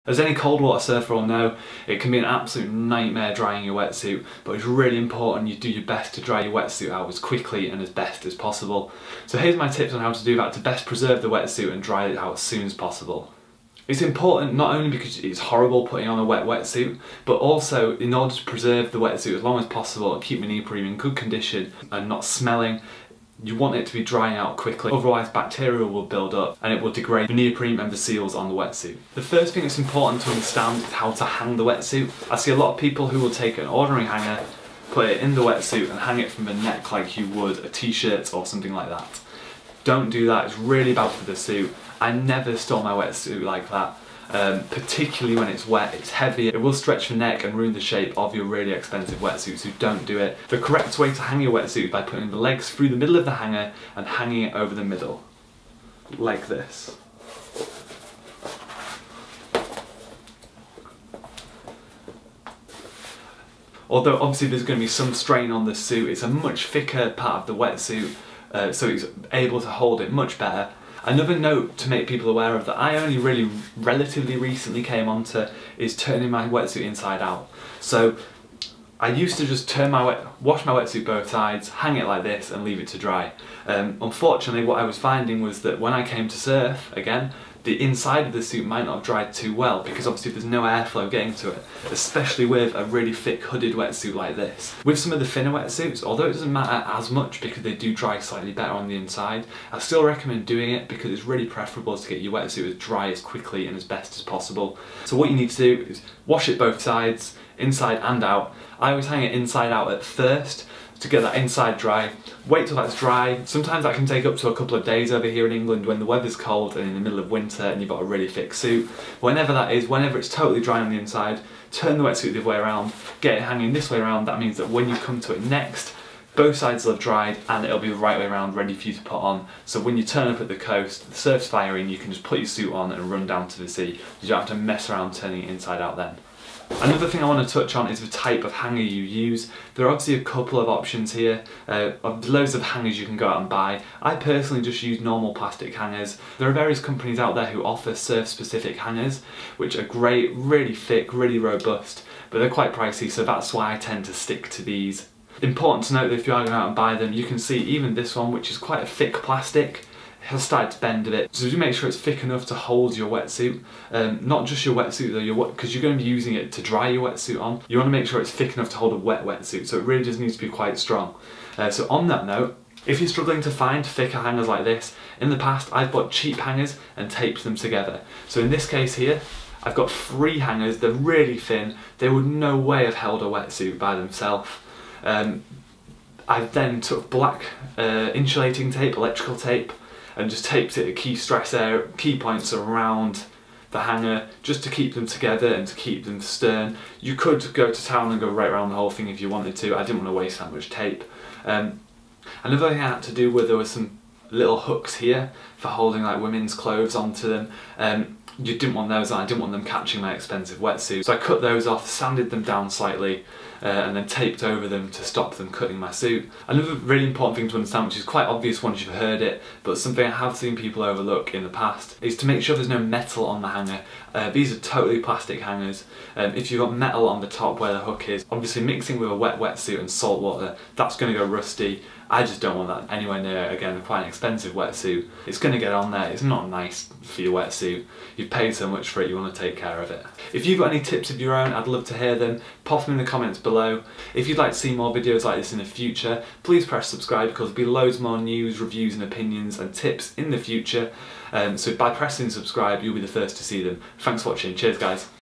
As any cold water surfer will know, it can be an absolute nightmare drying your wetsuit, but it's really important you do your best to dry your wetsuit out as quickly and as best as possible. So here's my tips on how to do that to best preserve the wetsuit and dry it out as soon as possible. It's important not only because it's horrible putting on a wet wetsuit, but also in order to preserve the wetsuit as long as possible and keep the neoprene in good condition and not smelling. You want it to be drying out quickly, otherwise bacteria will build up and it will degrade the neoprene and the seals on the wetsuit. The first thing that's important to understand is how to hang the wetsuit. I see a lot of people who will take an ordinary hanger, put it in the wetsuit and hang it from the neck like you would a t-shirt or something like that. Don't do that, it's really bad for the suit. I never store my wetsuit like that. Particularly when it's wet, it's heavy, it will stretch the neck and ruin the shape of your really expensive wetsuit, so don't do it. The correct way to hang your wetsuit is by putting the legs through the middle of the hanger and hanging it over the middle, like this. Although obviously there's going to be some strain on the suit, it's a much thicker part of the wetsuit, so it's able to hold it much better. Another note to make people aware of that I only really relatively recently came onto is turning my wetsuit inside out. So I used to just wash my wetsuit both sides, hang it like this and leave it to dry. Unfortunately what I was finding was that when I came to surf again, the inside of the suit might not have dried too well because obviously there's no airflow getting to it, especially with a really thick hooded wetsuit like this. With some of the thinner wetsuits, although it doesn't matter as much because they do dry slightly better on the inside, I still recommend doing it because it's really preferable to get your wetsuit as dry as quickly and as best as possible. So what you need to do is wash it both sides, inside and out. I always hang it inside out at first to get that inside dry. Wait till that's dry. Sometimes that can take up to a couple of days over here in England when the weather's cold and in the middle of winter and you've got a really thick suit. Whenever that is, whenever it's totally dry on the inside, turn the wetsuit the other way around, get it hanging this way around. That means that when you come to it next, both sides will have dried and it'll be the right way around ready for you to put on. So when you turn up at the coast, the surf's firing, you can just put your suit on and run down to the sea. You don't have to mess around turning it inside out then. Another thing I want to touch on is the type of hanger you use. There are obviously a couple of options here, loads of hangers you can go out and buy. I personally just use normal plastic hangers. There are various companies out there who offer surf specific hangers, which are great, really thick, really robust, but they're quite pricey, so that's why I tend to stick to these. Important to note that if you are going out and buy them, you can see even this one, which is quite a thick plastic, has started to bend a bit. So do make sure it's thick enough to hold your wetsuit. Not just your wetsuit though, because you're going to be using it to dry your wetsuit on. You want to make sure it's thick enough to hold a wet wetsuit, so it really just needs to be quite strong. So on that note, if you're struggling to find thicker hangers like this, in the past I've bought cheap hangers and taped them together. So in this case here, I've got 3 hangers, they're really thin, they would no way have held a wetsuit by themselves. I then took black insulating tape, electrical tape, and just taped it at key points around the hanger just to keep them together and to keep them stern. You could go to town and go right around the whole thing if you wanted to. I didn't want to waste that much tape. Another thing I had to do was there were some little hooks here for holding like women's clothes onto them. You didn't want those on, I didn't want them catching my expensive wetsuit. So I cut those off, sanded them down slightly, and then taped over them to stop them cutting my suit. Another really important thing to understand, which is quite obvious once you've heard it, but something I have seen people overlook in the past, is to make sure there's no metal on the hanger. These are totally plastic hangers. If you've got metal on the top where the hook is, obviously mixing with a wet wetsuit and salt water, that's going to go rusty. I just don't want that anywhere near, again, quite an expensive wetsuit. It's going to get on there, it's not nice for your wetsuit. You've paid so much for it, you want to take care of it. If you've got any tips of your own, I'd love to hear them. Pop them in the comments below. If you'd like to see more videos like this in the future, please press subscribe because there'll be loads more news, reviews and opinions and tips in the future. So by pressing subscribe, you'll be the first to see them. Thanks for watching, cheers guys.